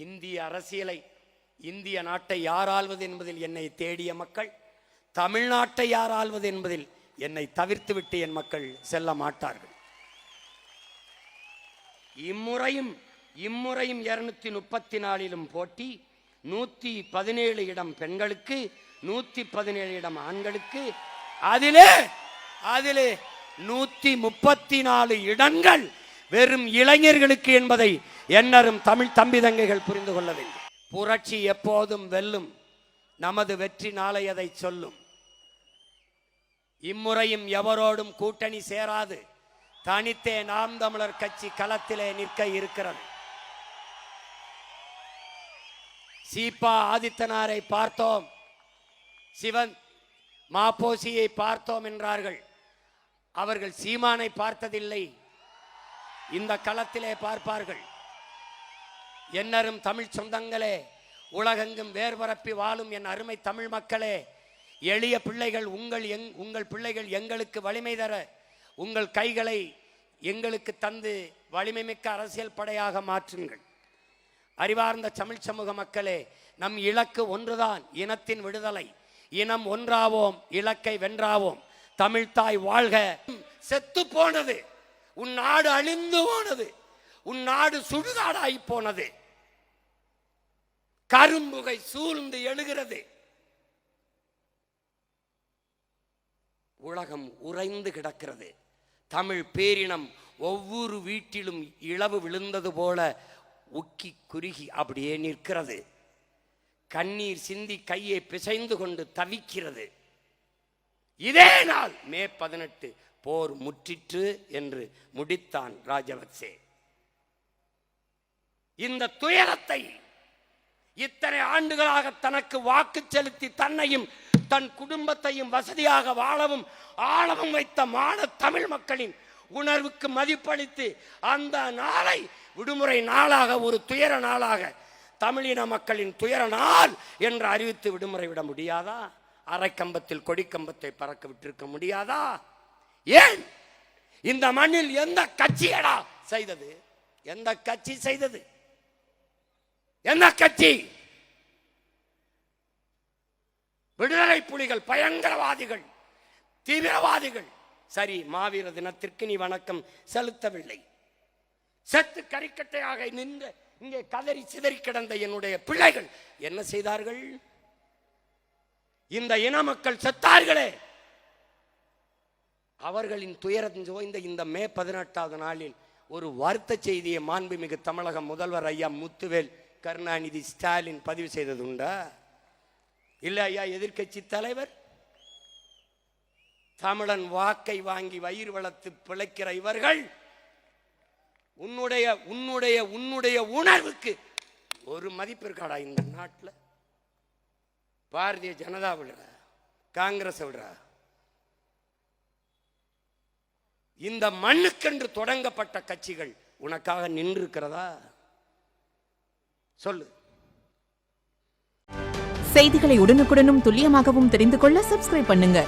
இந்திய அரசியலை, இந்திய நாட்டை யார் ஆள்வது என்பதில் என்னை தேடிய மக்கள், தமிழ்நாட்டை யார் ஆள்வது என்பதில் என்னை தவிர்த்துவிட்டு என் மக்கள் செல்ல மாட்டார்கள். இம்முறையும் 234 போட்டி, 117 இடம் பெண்களுக்கு, 117 இடம் ஆண்களுக்கு, அதிலே 134 இடங்கள் வெறும் இளைஞர்களுக்கு என்பதை என்னரும் தமிழ் தம்பி தங்கைகள் புரிந்து கொள்ள வேண்டும். புரட்சி எப்போதும் வெல்லும், நமது வெற்றி நாளை அதை சொல்லும். இம்முறையும் எவரோடும் கூட்டணி சேராது, தனித்தே நாம் தமிழர் கட்சி களத்திலே நிற்க இருக்கிறது. சீபா ஆதித்தனாரை பார்த்தோம், சிவன் மாப்போசியை பார்த்தோம் என்றார்கள். அவர்கள் சீமானை பார்த்ததில்லை, இந்த களத்திலே பார்ப்பார்கள். என்னரும் தமிழ் சொந்தங்களே, உலகெங்கும் வேர்பரப்பி வாழும் என் அருமை தமிழ் மக்களே, எளிய பிள்ளைகள் உங்கள் பிள்ளைகள் எங்களுக்கு வலிமை தர உங்கள் கைகளை எங்களுக்கு தந்து வலிமை மிக்க அரசியல் படையாக மாற்றுங்கள். அறிவார்ந்த தமிழ் சமூக மக்களே, நம் இலக்கு ஒன்றுதான், இனத்தின் விடுதலை. இனம் ஒன்றாவோம், இலக்கை வென்றாவோம். தமிழ்தாய் வாழ்க. செத்து போனது உன் நாடு, அழிந்து போனது உன் நாடு, சுடுகாடாகி போனது. கரும்புகை சூழ்ந்து எழுகிறது. உலகம் உறைந்து கிடக்கிறது. தமிழ் பேரினம் ஒவ்வொரு வீட்டிலும் இழவு விழுந்தது போல உக்கி குறுகி அப்படியே நிற்கிறது. கண்ணீர் சிந்தி கையை பிசைந்து கொண்டு தவிக்கிறது. இதே நாள் மே 18 போர் முற்றிற்று என்று முடித்தான் ராஜபக்சே. இந்த துயரத்தை இத்தனை ஆண்டுகளாக தனக்கு வாக்கு செலுத்தி தன்னையும் தன் குடும்பத்தையும் வசதியாக வாழவும் ஆழவும் வைத்த மான தமிழ் மக்களின் உணர்வுக்கு மதிப்பளித்து அந்த நாளை விடுமுறை நாளாக, ஒரு துயர நாளாக, தமிழின மக்களின் துயர நாள் என்று அறிவித்து விடுமுறை விட முடியாதா? அரைக்கம்பத்தில் கொடிக்கம்பத்தை பறக்க விட்டிருக்க முடியாதா? ஏன் இந்த மண்ணில் எந்த கட்சியடா செய்தது? எந்த கட்சி செய்தது? என்ன கட்சி? விடுதலை புலிகள் பயங்கரவாதிகள், தீவிரவாதிகள். சரி, மாவீர தினத்திற்கு நீ வணக்கம் செலுத்தவில்லை. செத்து கரிக்கட்டையாக நின்று இங்கே கதறி சிதறி கிடந்த என்னுடைய பிள்ளைகள் என்ன செய்தார்கள்? இந்த இன மக்கள் செத்தார்களே, அவர்களின் துயரம் சோய்ந்த இந்த மே 18வது நாளில் ஒரு வருத்த செய்தியை மாண்புமிகு தமிழக முதல்வர் ஐயா முத்துவேல் கருணாநிதி ஸ்டாலின் பதிவு செய்தது உண்டா? இல்ல ஐயா எதிர்கட்சி தலைவர்? தமிழன் வாக்கை வாங்கி வயிறு வளர்த்து பிழைக்கிற இவர்கள் உன்னுடைய உணர்வுக்கு ஒரு மதிப்பு இருக்காடா இந்த நாட்டில்? பாரதிய ஜனதா விடுற, காங்கிரஸ் விடுற, இந்த மண்ணுக்கென்று தொடங்கப்பட்ட கட்சிகள் உனக்காக நின்று இருக்கிறதா? சொல்லு. செய்திகளை உடனுக்குடனும் துல்லியமாகவும் தெரிந்து கொள்ள சப்ஸ்கிரைப் பண்ணுங்க.